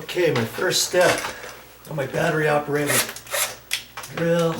Okay, my first step on my battery operated drill. I'm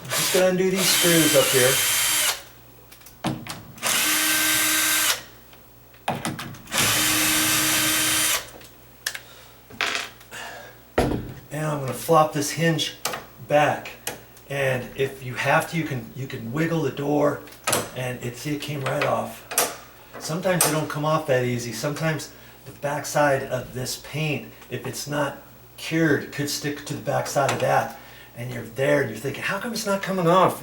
just going to undo these screws up here. And I'm going to flop this hinge back. And if you have to, you can wiggle the door, and it came right off. Sometimes they don't come off that easy. Sometimes the backside of this paint, if it's not cured, could stick to the backside of that. And you're there and you're thinking, how come it's not coming off?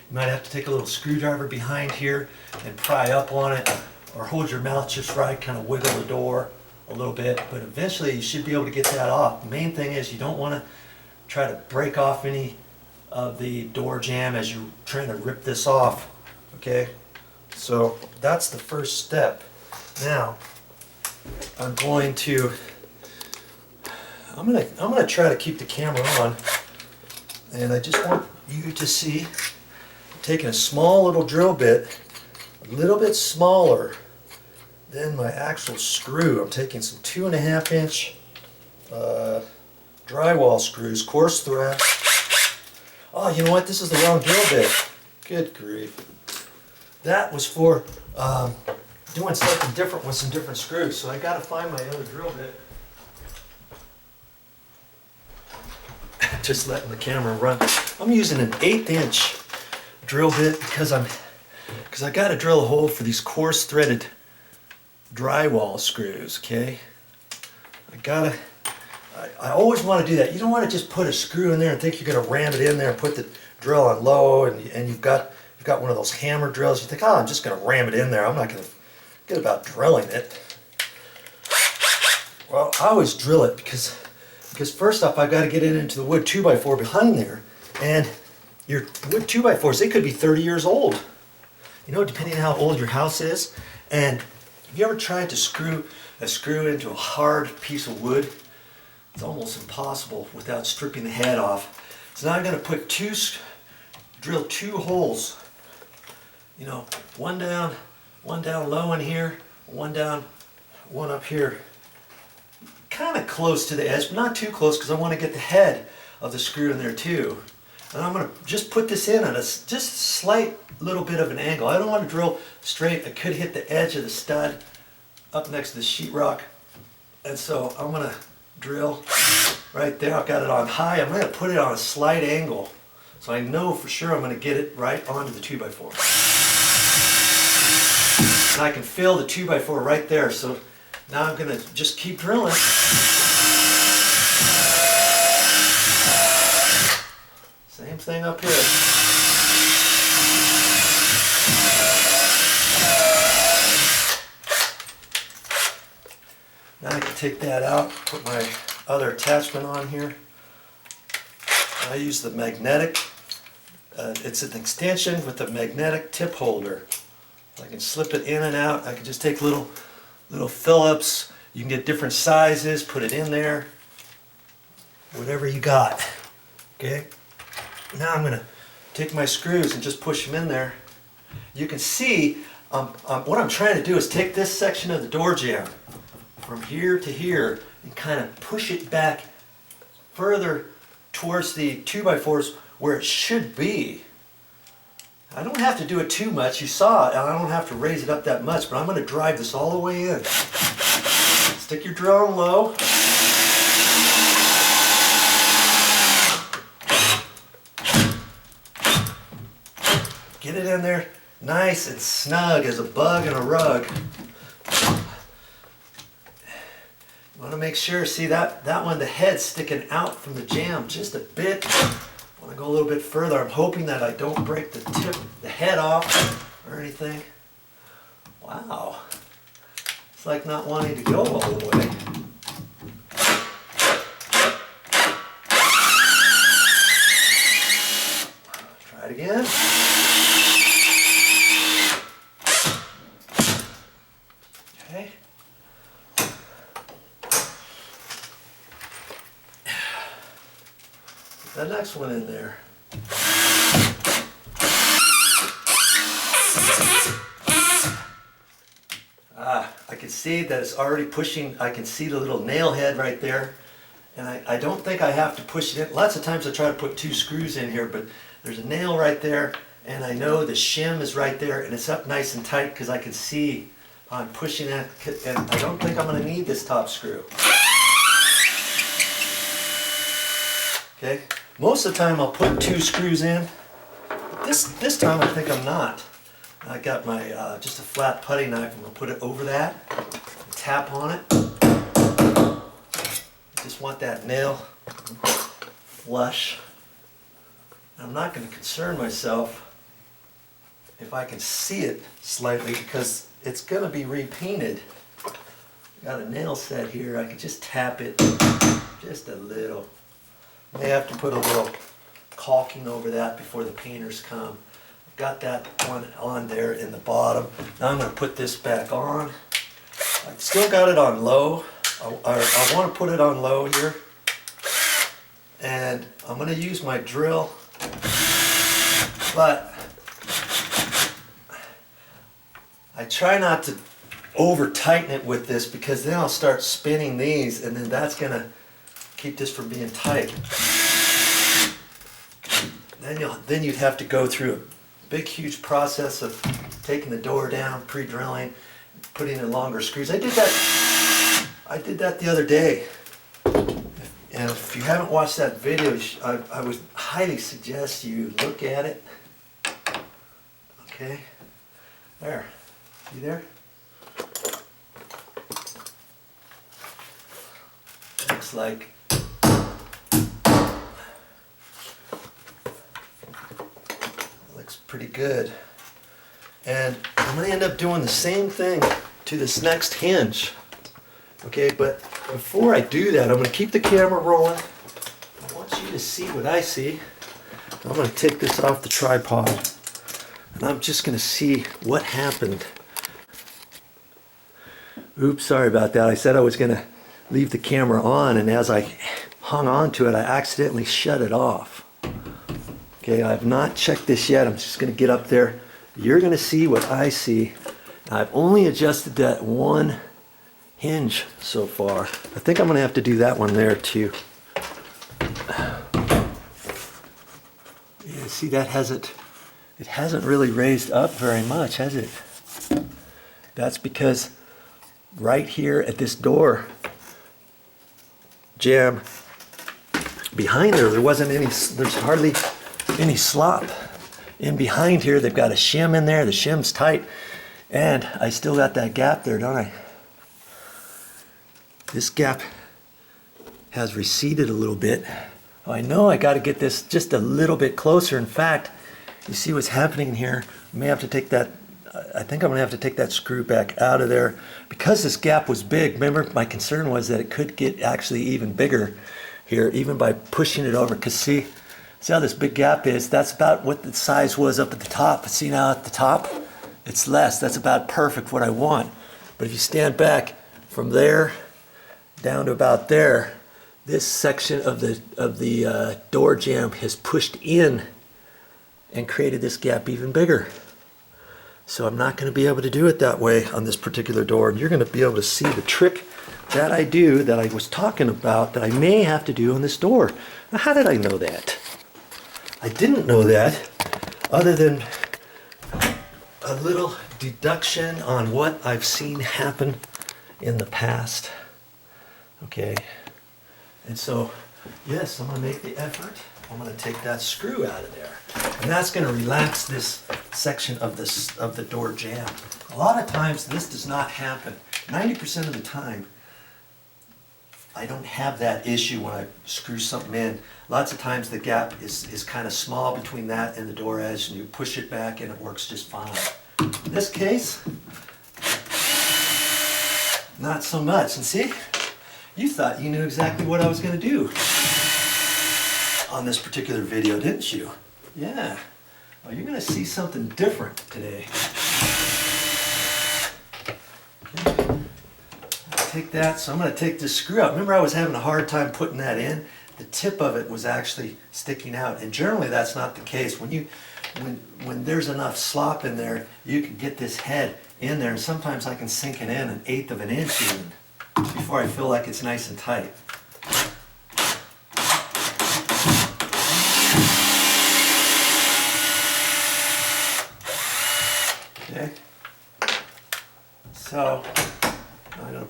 You might have to take a little screwdriver behind here and pry up on it, or hold your mouth just right, kind of wiggle the door a little bit. But eventually you should be able to get that off. The main thing is you don't want to try to break off any of the door jamb as you're trying to rip this off. Okay, so that's the first step. Now I'm gonna try to keep the camera on, and I just want you to see I'm taking a small little drill bit, a little bit smaller than my actual screw. I'm taking some 2.5 inch drywall screws, coarse thread. Oh, you know what? This is the wrong drill bit. Good grief. That was for doing something different with some different screws, so I got to find my other drill bit. Just letting the camera run. I'm using an 1/8 inch drill bit because I got to drill a hole for these coarse threaded drywall screws. Okay, I always want to do that. You don't want to just put a screw in there and think you're going to ram it in there and put the drill on low, and you've got one of those hammer drills. You think, oh, I'm just going to ram it in there. I'm not going to get about drilling it. Well, I always drill it because first off, I've got to get it into the wood 2x4 behind there, and your wood 2x4s, they could be 30 years old. You know, depending on how old your house is. And have you ever tried to screw a screw into a hard piece of wood? It's almost impossible without stripping the head off. So now I'm going to drill 2 holes. You know, one down low in here, one up here. Kind of close to the edge, but not too close, because I want to get the head of the screw in there too. And I'm going to just put this in at a just slight little bit of an angle. I don't want to drill straight. I could hit the edge of the stud up next to the sheetrock. And so I'm going to drill right there. I've got it on high. I'm going to put it on a slight angle, so I know for sure I'm going to get it right onto the 2x4. And I can feel the 2x4 right there. So now I'm going to just keep drilling. Same thing up here. Now I can take that out, put my other attachment on here. I use the magnetic, it's an extension with a magnetic tip holder. I can slip it in and out. I can just take little Phillips. You can get different sizes, put it in there, whatever you got. Okay. Now I'm going to take my screws and just push them in there. You can see what I'm trying to do is take this section of the door jamb from here to here and kind of push it back further towards the 2x4s where it should be. I don't have to do it too much. You saw it. I don't have to raise it up that much, but I'm going to drive this all the way in. Stick your drill on low. Get it in there nice and snug as a bug in a rug. You want to make sure, see that one, the head's sticking out from the jamb just a bit. I want to go a little bit further. I'm hoping that I don't break the head off or anything. Wow. It's like not wanting to go all the way. Try it again. Okay. Put the next one in there. I can see that it's already pushing. I can see the little nail head right there. And I don't think I have to push it in. Lots of times I try to put 2 screws in here, but there's a nail right there, and I know the shim is right there, and it's up nice and tight because I can see I'm pushing it, and I don't think I'm going to need this top screw. Okay, most of the time I'll put 2 screws in, but this time I think I'm not. I got my just a flat putty knife. I'm going to put it over that, tap on it. Just want that nail flush. I'm not going to concern myself if I can see it slightly because it's going to be repainted. Got a nail set here. I can just tap it just a little. May have to put a little caulking over that before the painters come. Got that one on there in the bottom. Now I'm going to put this back on. I've still got it on low. I want to put it on low here. And I'm going to use my drill. But I try not to over tighten it with this because then I'll start spinning these and then that's going to keep this from being tight. Then you'd have to go through a big huge process of taking the door down, pre-drilling, putting in longer screws. I did that the other day. And if you haven't watched that video, I would highly suggest you look at it. Okay, there, see there? Looks like pretty good. And I'm going to end up doing the same thing to this next hinge. Okay, but before I do that, I'm going to keep the camera rolling. I want you to see what I see. I'm going to take this off the tripod and I'm just going to see what happened. Oops, sorry about that. I said I was going to leave the camera on, and as I hung on to it, I accidentally shut it off. Okay, I have not checked this yet. I'm just going to get up there. You're going to see what I see. I've only adjusted that one hinge so far. I think I'm going to have to do that one there too. Yeah, see, it hasn't really raised up very much, has it? That's because right here at this door jamb behind there wasn't any, there's hardly any slop. In behind here, they've got a shim in there. The shim's tight, and I still got that gap there, don't I? This gap has receded a little bit. Oh, I know I got to get this just a little bit closer. In fact, you see what's happening here? I may have to take that. I think I'm going to have to take that screw back out of there because this gap was big. Remember, my concern was that it could get actually even bigger here, even by pushing it over. Because see how this big gap is? That's about what the size was up at the top. But see now at the top, it's less. That's about perfect what I want. But if you stand back from there down to about there, this section of the door jamb has pushed in and created this gap even bigger. So I'm not going to be able to do it that way on this particular door. And you're going to be able to see the trick that I do, that I was talking about, that I may have to do on this door. Now, how did I know that? I didn't know that other than a little deduction on what I've seen happen in the past. Okay. And so, yes, I'm going to make the effort. I'm going to take that screw out of there. And that's going to relax this section of the door jamb. A lot of times this does not happen. 90% of the time, I don't have that issue when I screw something in. Lots of times the gap is kind of small between that and the door edge, and you push it back and it works just fine. In this case, not so much. And see, you thought you knew exactly what I was going to do on this particular video, didn't you? Yeah. Well, you're going to see something different today. Okay. Take that. So I'm going to take this screw out. Remember, I was having a hard time putting that in. The tip of it was actually sticking out, and generally that's not the case. When there's enough slop in there, you can get this head in there, and sometimes I can sink it in 1/8 of an inch even before I feel like it's nice and tight.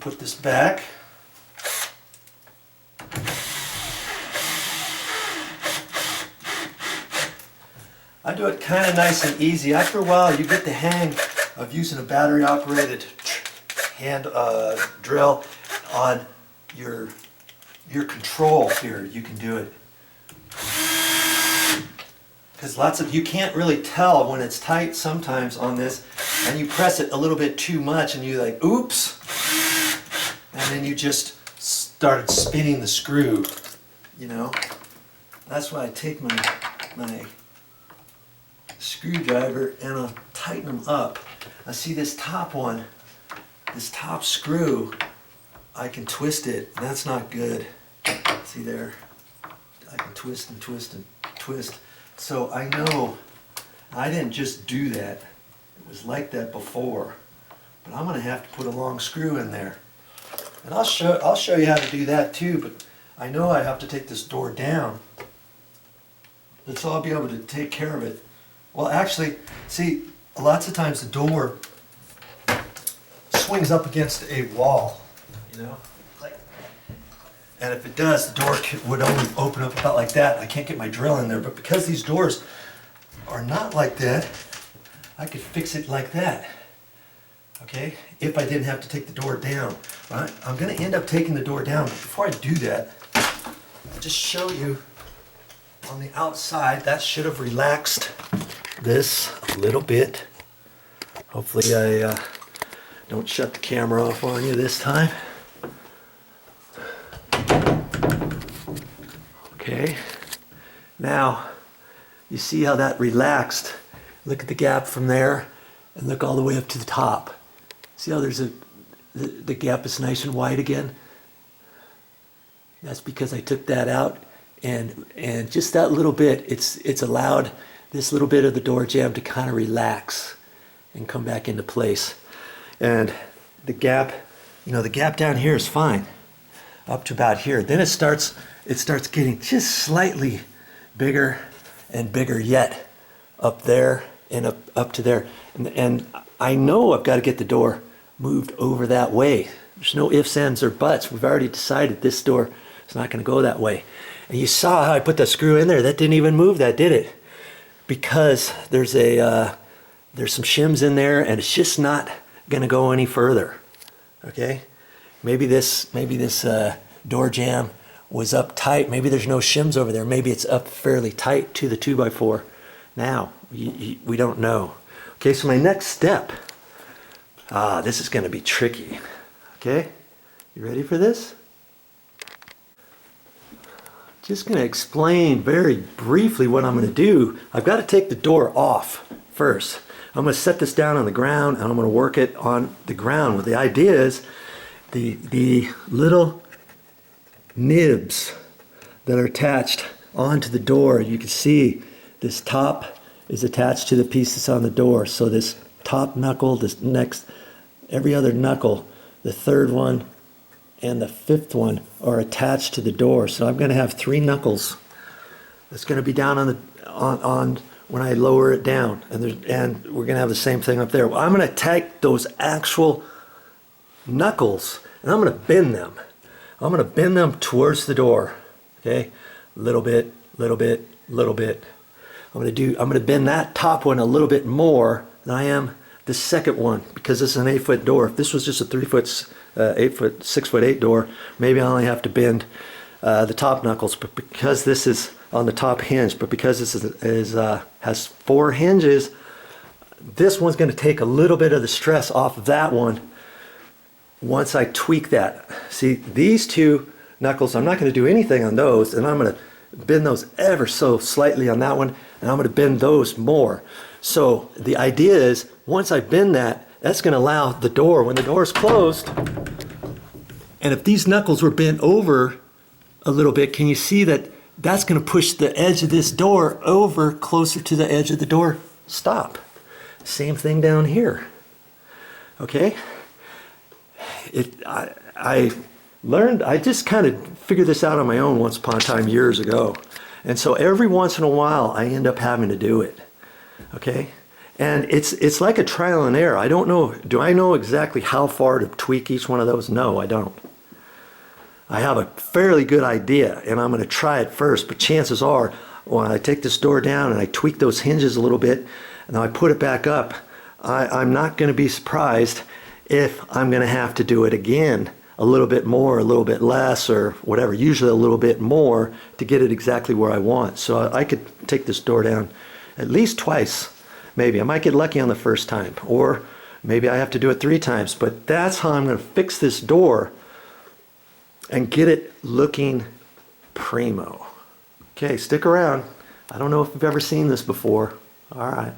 put this back. I do it kind of nice and easy. After a while, you get the hang of using a battery-operated hand drill on your control here. You can do it. Because you can't really tell when it's tight sometimes on this, and you press it a little bit too much and you like, oops, and then you just started spinning the screw, you know. That's why I take my screwdriver and I'll tighten them up. I see this top one, this top screw, I can twist it, and that's not good. See there? I can twist and twist and twist. So I know I didn't just do that. It was like that before. But I'm going to have to put a long screw in there. And I'll show you how to do that too, but I know I have to take this door down. So I'll be able to take care of it. Well, actually, see, lots of times the door swings up against a wall, you know? And if it does, the door would only open up about like that. I can't get my drill in there, but because these doors are not like that, I could fix it like that, okay? If I didn't have to take the door down. Right? I'm gonna end up taking the door down, but before I do that, I'll just show you on the outside. That should have relaxed this a little bit. Hopefully I don't shut the camera off on you this time. Okay, now you see how that relaxed. Look at the gap from there and look all the way up to the top. See how there's the gap is nice and wide again? That's because I took that out, and just that little bit, it's allowed this little bit of the door jamb to kind of relax and come back into place. And the gap, you know, the gap down here is fine up to about here. Then it starts getting just slightly bigger and bigger yet up there and up to there. And I know I've got to get the door moved over that way. There's no ifs, ands, or buts. We've already decided this door is not going to go that way. And you saw how I put that screw in there. That didn't even move, that did it? Because there's some shims in there, and it's just not going to go any further. Okay? Maybe this door jamb was up tight. Maybe there's no shims over there. Maybe it's up fairly tight to the 2x4. Now, we don't know. Okay, so my next step, this is going to be tricky. Okay, you ready for this? Just going to explain very briefly what I'm going to do. I've got to take the door off first. I'm going to set this down on the ground, and I'm going to work it on the ground. Well, the idea is the little nibs that are attached onto the door, you can see this top is attached to the piece that's on the door. So this top knuckle, this next, every other knuckle, the third one and the fifth one are attached to the door. So I'm going to have 3 knuckles that's going to be down on when I lower it down, and we're going to have the same thing up there. Well, I'm going to take those actual knuckles and I'm going to bend them. I'm going to bend them towards the door, okay? Little bit, little bit, little bit. I'm going to bend that top one a little bit more than I am the second one, because this is an 8-foot door. If this was just a 6'8" door, maybe I only have to bend the top knuckles. But because this is on the top hinge, but because this has 4 hinges, this one's going to take a little bit of the stress off of that one. Once I tweak that, see these 2 knuckles, I'm not going to do anything on those, and I'm going to bend those ever so slightly on that one, and I'm going to bend those more. So the idea is, once I bend that, that's going to allow the door, when the door is closed, and if these knuckles were bent over a little bit, can you see that that's going to push the edge of this door over closer to the edge of the door stop. Same thing down here. Okay? I just kind of figured this out on my own once upon a time years ago. And so every once in a while I end up having to do it. Okay? And it's like a trial and error. I don't know, do I know exactly how far to tweak each one of those? No, I don't. I have a fairly good idea, and I'm going to try it first, but chances are when I take this door down and I tweak those hinges a little bit and then I put it back up, I'm not going to be surprised if I'm going to have to do it again a little bit more, a little bit less, or whatever, usually a little bit more to get it exactly where I want. So I could take this door down at least twice. Maybe I might get lucky on the first time, or maybe I have to do it 3 times, but that's how I'm going to fix this door and get it looking primo. Okay, stick around. I don't know if you've ever seen this before. All right.